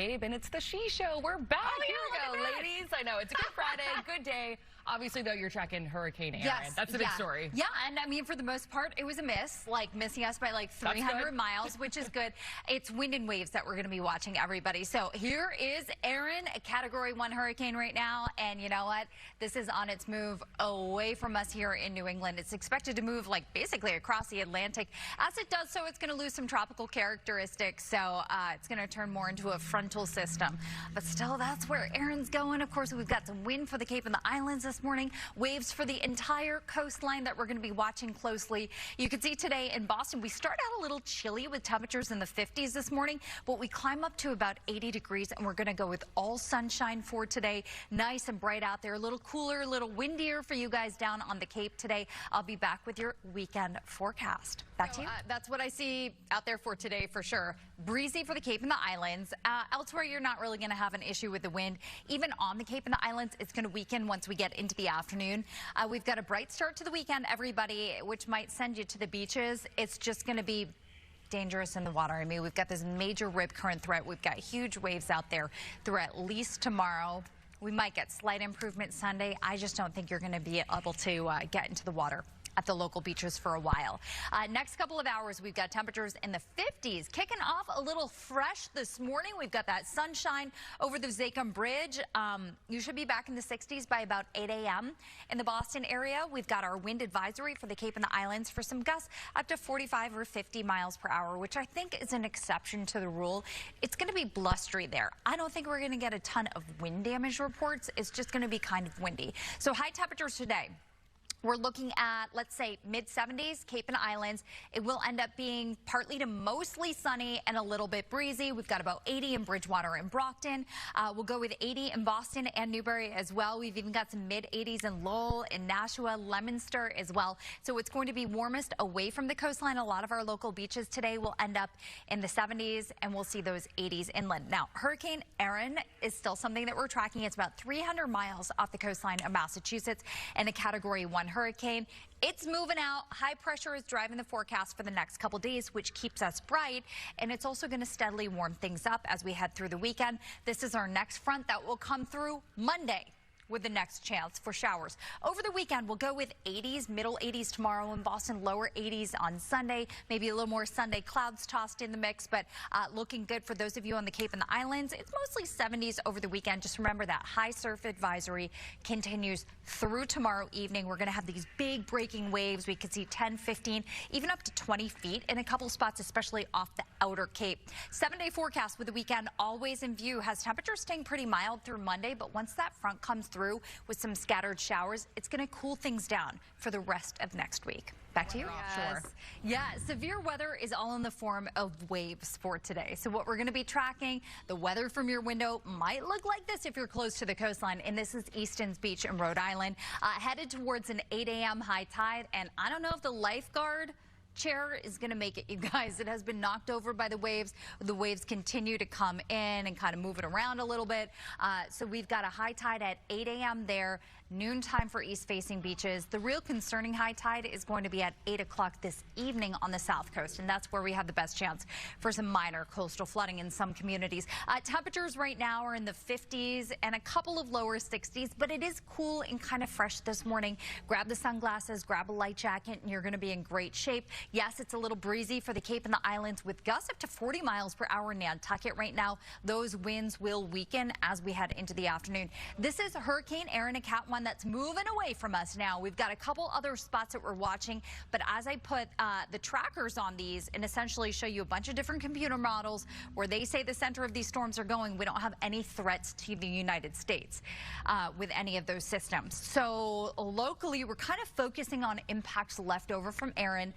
And it's the She Show. We're back. Oh, Here we go, ladies. I know it's a good Friday, good day. Obviously, though, you're tracking Hurricane Erin. Yes, That's the big story. Yeah, and I mean, for the most part, it was a miss, like missing us by like 300 miles, which is good. It's wind and waves that we're going to be watching, everybody. So here is Erin, a Category 1 hurricane right now. And you know what? This is on its move away from us here in New England. It's expected to move like basically across the Atlantic. As it does so, it's going to lose some tropical characteristics. So it's going to turn more into a frontal system. But still, that's where Erin's going. Of course, we've got some wind for the Cape and the Islands this morning. Waves for the entire coastline that we're going to be watching closely. You can see today in Boston, we start out a little chilly with temperatures in the 50s this morning, but we climb up to about 80 degrees, and we're going to go with all sunshine for today. Nice and bright out there. A little cooler, a little windier for you guys down on the Cape today. I'll be back with your weekend forecast. Back to you. That's what I see out there for today for sure. Breezy for the Cape and the Islands. Elsewhere, you're not really going to have an issue with the wind. Even on the Cape and the Islands, it's going to weaken once we get into the afternoon. We've got a bright start to the weekend, everybody, which might send you to the beaches. It's just going to be dangerous in the water. I mean, we've got this major rip current threat. We've got huge waves out there through at least tomorrow. We might get slight improvement Sunday. I just don't think you're going to be able to get into the water at the local beaches for a while. Next couple of hours, we've got temperatures in the 50s. Kicking off a little fresh this morning. We've got that sunshine over the Zakim Bridge. You should be back in the 60s by about 8 a.m. In the Boston area, we've got our wind advisory for the Cape and the Islands for some gusts up to 45 or 50 miles per hour, which I think is an exception to the rule. It's going to be blustery there. I don't think we're going to get a ton of wind damage reports. It's just going to be kind of windy. So high temperatures today. We're looking at, let's say, mid-70s, Cape and Islands. It will end up being partly to mostly sunny and a little bit breezy. We've got about 80 in Bridgewater and Brockton. We'll go with 80 in Boston and Newbury as well. We've even got some mid-80s in Lowell, in Nashua, Leominster as well. So it's going to be warmest away from the coastline. A lot of our local beaches today will end up in the 70s, and we'll see those 80s inland. Now, Hurricane Erin is still something that we're tracking. It's about 300 miles off the coastline of Massachusetts and a Category 1 hurricane. It's moving out. High pressure is driving the forecast for the next couple days, which keeps us bright, and it's also going to steadily warm things up as we head through the weekend. This is our next front that will come through Monday with the next chance for showers. Over the weekend, we'll go with 80s, middle 80s tomorrow in Boston, lower 80s on Sunday, maybe a little more Sunday clouds tossed in the mix, but looking good for those of you on the Cape and the Islands. It's mostly 70s over the weekend. Just remember that high surf advisory continues through tomorrow evening. We're going to have these big breaking waves. We could see 10, 15, even up to 20 feet in a couple spots, especially off the outer Cape. 7-day forecast with the weekend always in view. Has temperatures staying pretty mild through Monday, but once that front comes through with some scattered showers, it's going to cool things down for the rest of next week. Back to you. Yes. Yeah, severe weather is all in the form of waves for today. So what we're going to be tracking, the weather from your window might look like this if you're close to the coastline. And this is Easton's Beach in Rhode Island, headed towards an 8 a.m. high tide. And I don't know if the lifeguard chair is going to make it, you guys. It has been knocked over by the waves. The waves continue to come in and kind of move it around a little bit. So we've got a high tide at 8 a.m. there. Noontime for east-facing beaches. The real concerning high tide is going to be at 8 o'clock this evening on the south coast, and that's where we have the best chance for some minor coastal flooding in some communities. Temperatures right now are in the 50s and a couple of lower 60s, but it is cool and kind of fresh this morning. Grab the sunglasses, grab a light jacket, and you're going to be in great shape. Yes, it's a little breezy for the Cape and the Islands with gusts up to 40 miles per hour in Nantucket right now. Those winds will weaken as we head into the afternoon. This is Hurricane Erin, a Cat 1 that's moving away from us now. We've got a couple other spots that we're watching, but as I put the trackers on these and essentially show you a bunch of different computer models where they say the center of these storms are going, we don't have any threats to the United States with any of those systems. So locally, we're kind of focusing on impacts left over from Erin,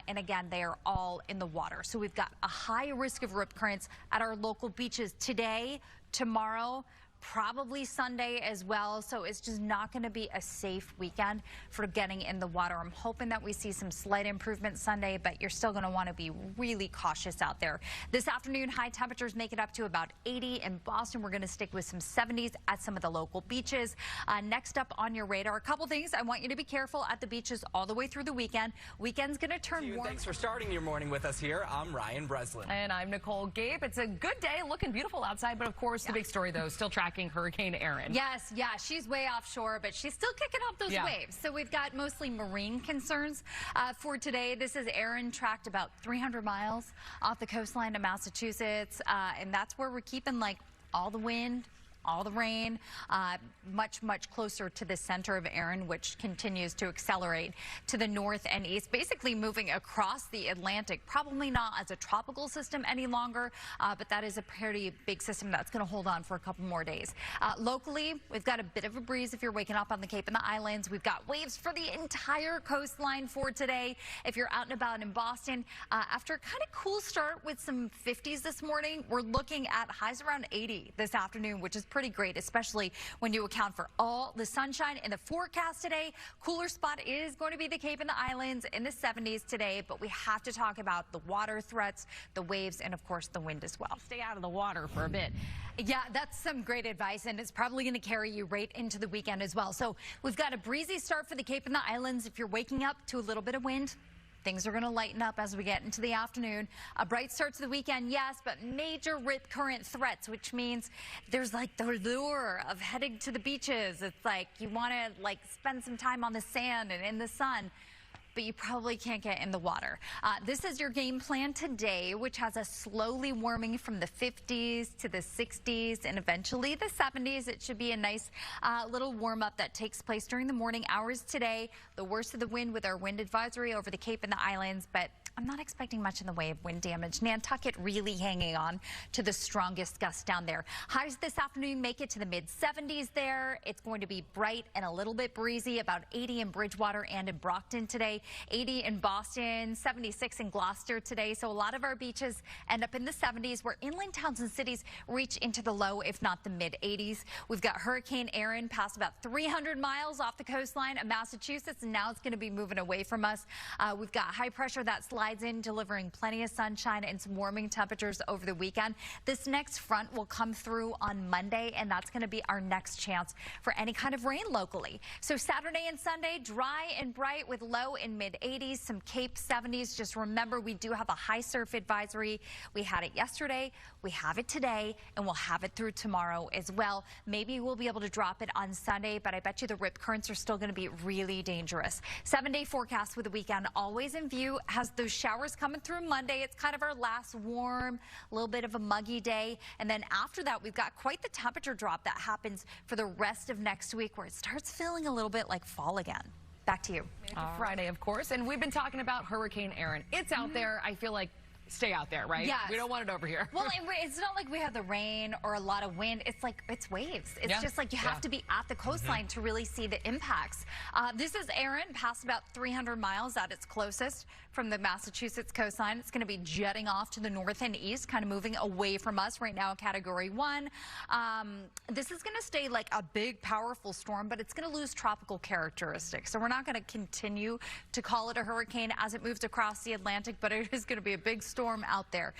and again, they are all in the water. So we've got a high risk of rip currents at our local beaches today, tomorrow. probably Sunday as well. So it's just not going to be a safe weekend for getting in the water. I'm hoping that we see some slight improvement Sunday, but you're still going to want to be really cautious out there. This afternoon, high temperatures make it up to about 80 in Boston. We're going to stick with some 70s at some of the local beaches. Next up on your radar, a couple things. I want you to be careful at the beaches all the way through the weekend. Weekend's going to turn warm. Thanks for starting your morning with us here. I'm Ryan Breslin. And I'm Nicole Gabe. It's a good day, looking beautiful outside, but of course the big story though, still tracking Hurricane Erin. Yes, yeah, she's way offshore, but she's still kicking up those waves. So we've got mostly marine concerns for today. This is Erin, tracked about 300 miles off the coastline of Massachusetts, and that's where we're keeping like all the wind, all the rain, much closer to the center of Erin, which continues to accelerate to the north and east, basically moving across the Atlantic. Probably not as a tropical system any longer, but that is a pretty big system that's going to hold on for a couple more days. Locally, we've got a bit of a breeze if you're waking up on the Cape and the Islands. We've got waves for the entire coastline for today. If you're out and about in Boston, after a kind of cool start with some 50s this morning, we're looking at highs around 80 this afternoon, which is pretty great, especially when you account for all the sunshine in the forecast today. Cooler spot is going to be the Cape and the Islands in the 70s today, but we have to talk about the water threats, the waves, and of course the wind as well. Stay out of the water for a bit. Yeah, that's some great advice, and it's probably going to carry you right into the weekend as well. So we've got a breezy start for the Cape and the Islands. If you're waking up to a little bit of wind, things are going to lighten up as we get into the afternoon. A bright start to the weekend, yes, but major rip current threats, which means there's like the lure of heading to the beaches. It's like you want to like spend some time on the sand and in the sun, but you probably can't get in the water. This is your game plan today, which has us slowly warming from the 50s to the 60s and eventually the 70s. It should be a nice little warm up that takes place during the morning hours today. The worst of the wind with our wind advisory over the Cape and the Islands, but I'm not expecting much in the way of wind damage. Nantucket really hanging on to the strongest gust down there. Highs this afternoon make it to the mid-70s there. It's going to be bright and a little bit breezy, about 80 in Bridgewater and in Brockton today, 80 in Boston, 76 in Gloucester today. So a lot of our beaches end up in the 70s, where inland towns and cities reach into the low, if not the mid-80s. We've got Hurricane Erin past about 300 miles off the coastline of Massachusetts, and now it's going to be moving away from us. We've got high pressure that slides in, delivering plenty of sunshine and some warming temperatures over the weekend. This next front will come through on Monday, and that's going to be our next chance for any kind of rain locally. So Saturday and Sunday, dry and bright with low in mid-80s, some Cape 70s. Just remember, we do have a high surf advisory. We had it yesterday, we have it today, and we'll have it through tomorrow as well. Maybe we'll be able to drop it on Sunday, but I bet you the rip currents are still going to be really dangerous. 7-day forecast with the weekend always in view. Has those showers coming through Monday. It's kind of our last warm, a little bit of a muggy day. And then after that, we've got quite the temperature drop that happens for the rest of next week, where it starts feeling a little bit like fall again. Back to you. Friday, of course. And we've been talking about Hurricane Erin. It's out there. I feel like stay out there, right? Yes. We don't want it over here. Well, it's not like we have the rain or a lot of wind. It's like, it's waves. It's just like you have to be at the coastline to really see the impacts. This is Erin, past about 300 miles at its closest from the Massachusetts coastline. It's going to be jetting off to the north and east, kind of moving away from us right now, Category 1. This is going to stay like a big, powerful storm, but it's going to lose tropical characteristics. So we're not going to continue to call it a hurricane as it moves across the Atlantic, but it is going to be a big storm out there.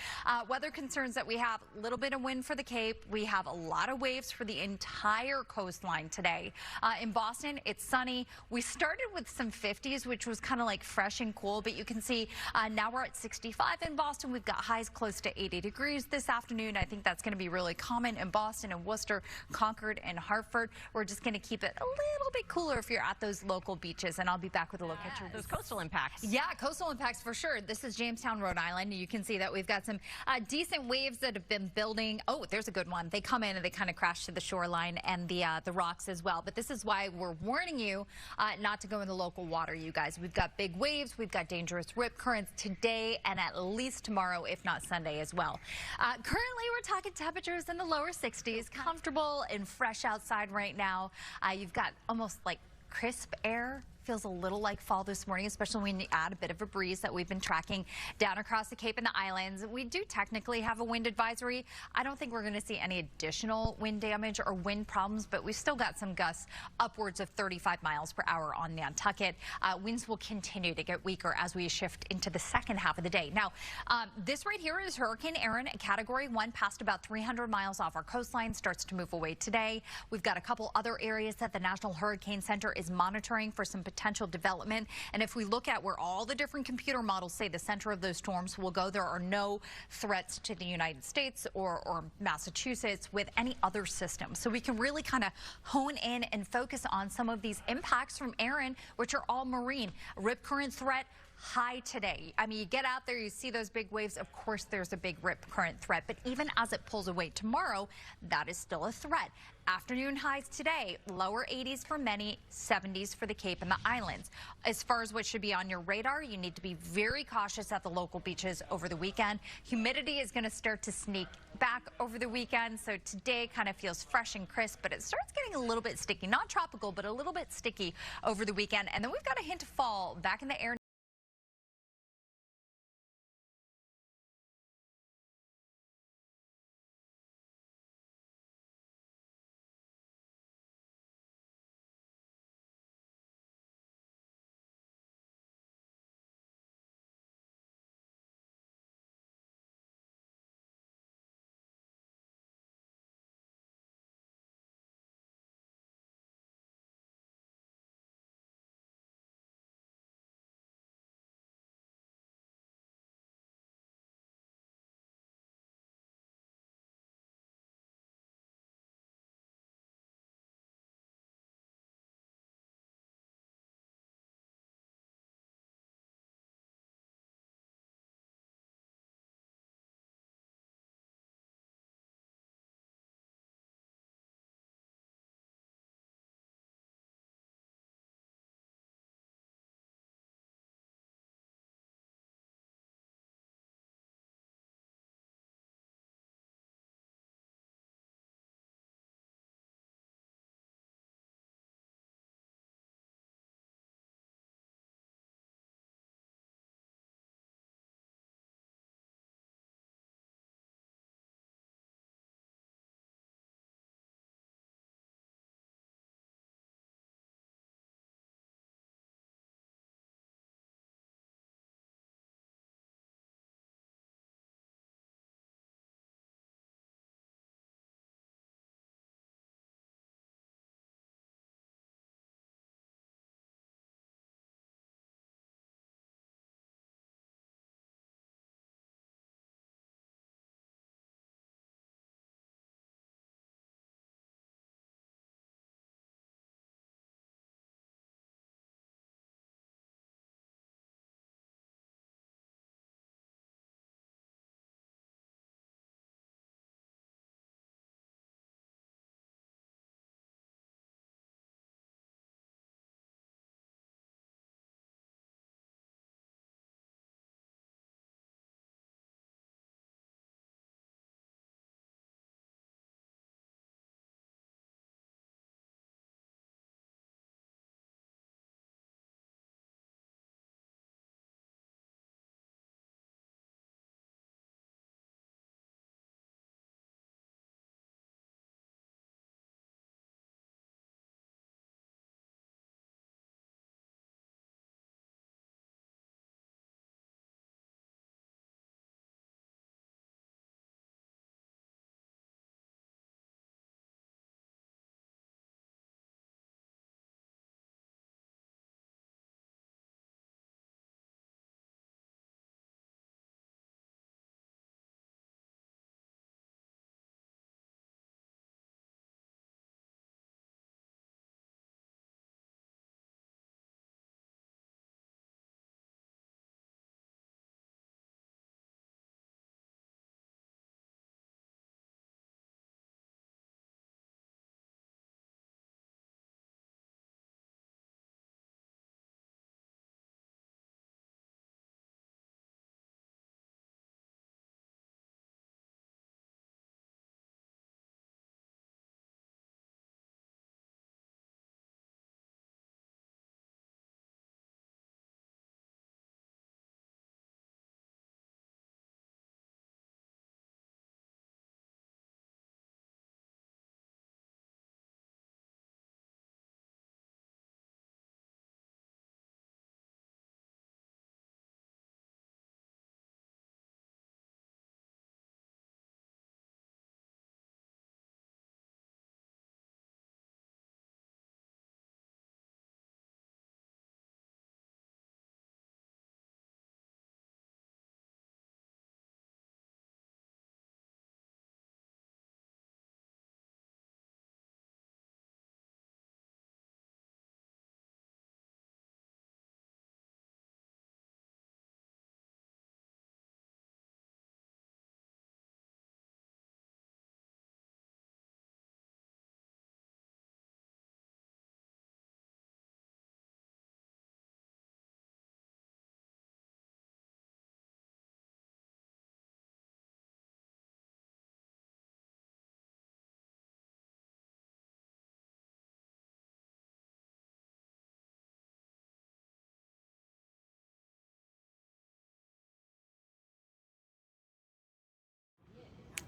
Weather concerns that we have: a little bit of wind for the Cape. We have a lot of waves for the entire coastline today. In Boston, it's sunny. We started with some 50s, which was kind of like fresh and cool, but you can see now we're at 65 in Boston. We've got highs close to 80 degrees this afternoon. I think that's going to be really common in Boston and Worcester, Concord, and Hartford. We're just going to keep it a little bit cooler if you're at those local beaches, and I'll be back with a look at those coastal impacts. Yeah, coastal impacts for sure. This is Jamestown, Rhode Island. You can see that we've got some decent waves that have been building. Oh, there's a good one. They come in and they kind of crash to the shoreline and the rocks as well. But this is why we're warning you not to go in the local water, you guys. We've got big waves. We've got dangerous rip currents today and at least tomorrow, if not Sunday as well. Currently, we're talking temperatures in the lower 60s, comfortable and fresh outside right now. You've got almost like crisp air feels a little like fall this morning, especially when you add a bit of a breeze that we've been tracking down across the Cape and the Islands. We do technically have a wind advisory. I don't think we're going to see any additional wind damage or wind problems, but we've still got some gusts upwards of 35 miles per hour on Nantucket. Winds will continue to get weaker as we shift into the second half of the day. Now, this right here is Hurricane Erin, a Category 1, passed about 300 miles off our coastline, starts to move away today. We've got a couple other areas that the National Hurricane Center is monitoring for some potential development. And if we look at where all the different computer models say the center of those storms will go, there are no threats to the United States or Massachusetts with any other system. So we can really kind of hone in and focus on some of these impacts from Erin, which are all marine. Rip current threat high today. I mean, you get out there, you see those big waves. Of course, there's a big rip current threat, but even as it pulls away tomorrow, that is still a threat. Afternoon highs today, lower 80s for many, 70s for the Cape and the Islands. As far as what should be on your radar, you need to be very cautious at the local beaches over the weekend. Humidity is going to start to sneak back over the weekend, so today kind of feels fresh and crisp, but it starts getting a little bit sticky. Not tropical, but a little bit sticky over the weekend. And then we've got a hint of fall back in the air.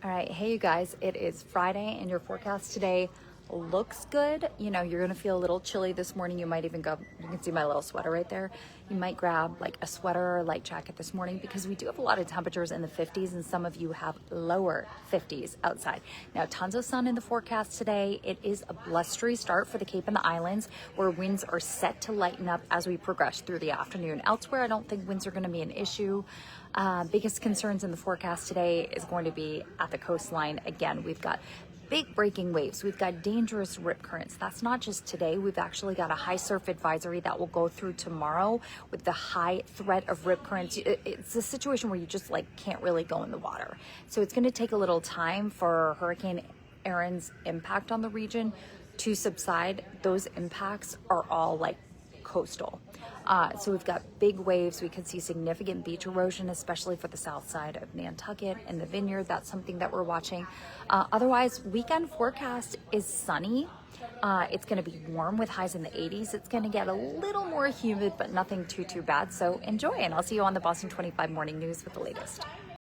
All right, hey you guys, it is Friday and your forecast today looks good. You know, you're gonna feel a little chilly this morning. You might even go, you can see my little sweater right there. You might grab like a sweater or light jacket this morning because we do have a lot of temperatures in the 50s and some of you have lower 50s outside. Now, tons of sun in the forecast today. It is a blustery start for the Cape and the Islands where winds are set to lighten up as we progress through the afternoon. Elsewhere, I don't think winds are gonna be an issue. Biggest concerns in the forecast today is going to be at the coastline. Again, we've got big breaking waves. We've got dangerous rip currents. That's not just today. We've actually got a high surf advisory that will go through tomorrow with the high threat of rip currents. It's a situation where you just like can't really go in the water. So it's going to take a little time for Hurricane Erin's impact on the region to subside. Those impacts are all like coastal. So we've got big waves. We could see significant beach erosion, especially for the south side of Nantucket and the Vineyard. That's something that we're watching. Otherwise, weekend forecast is sunny. It's going to be warm with highs in the 80s. It's going to get a little more humid, but nothing too bad. So enjoy, and I'll see you on the Boston 25 Morning News with the latest.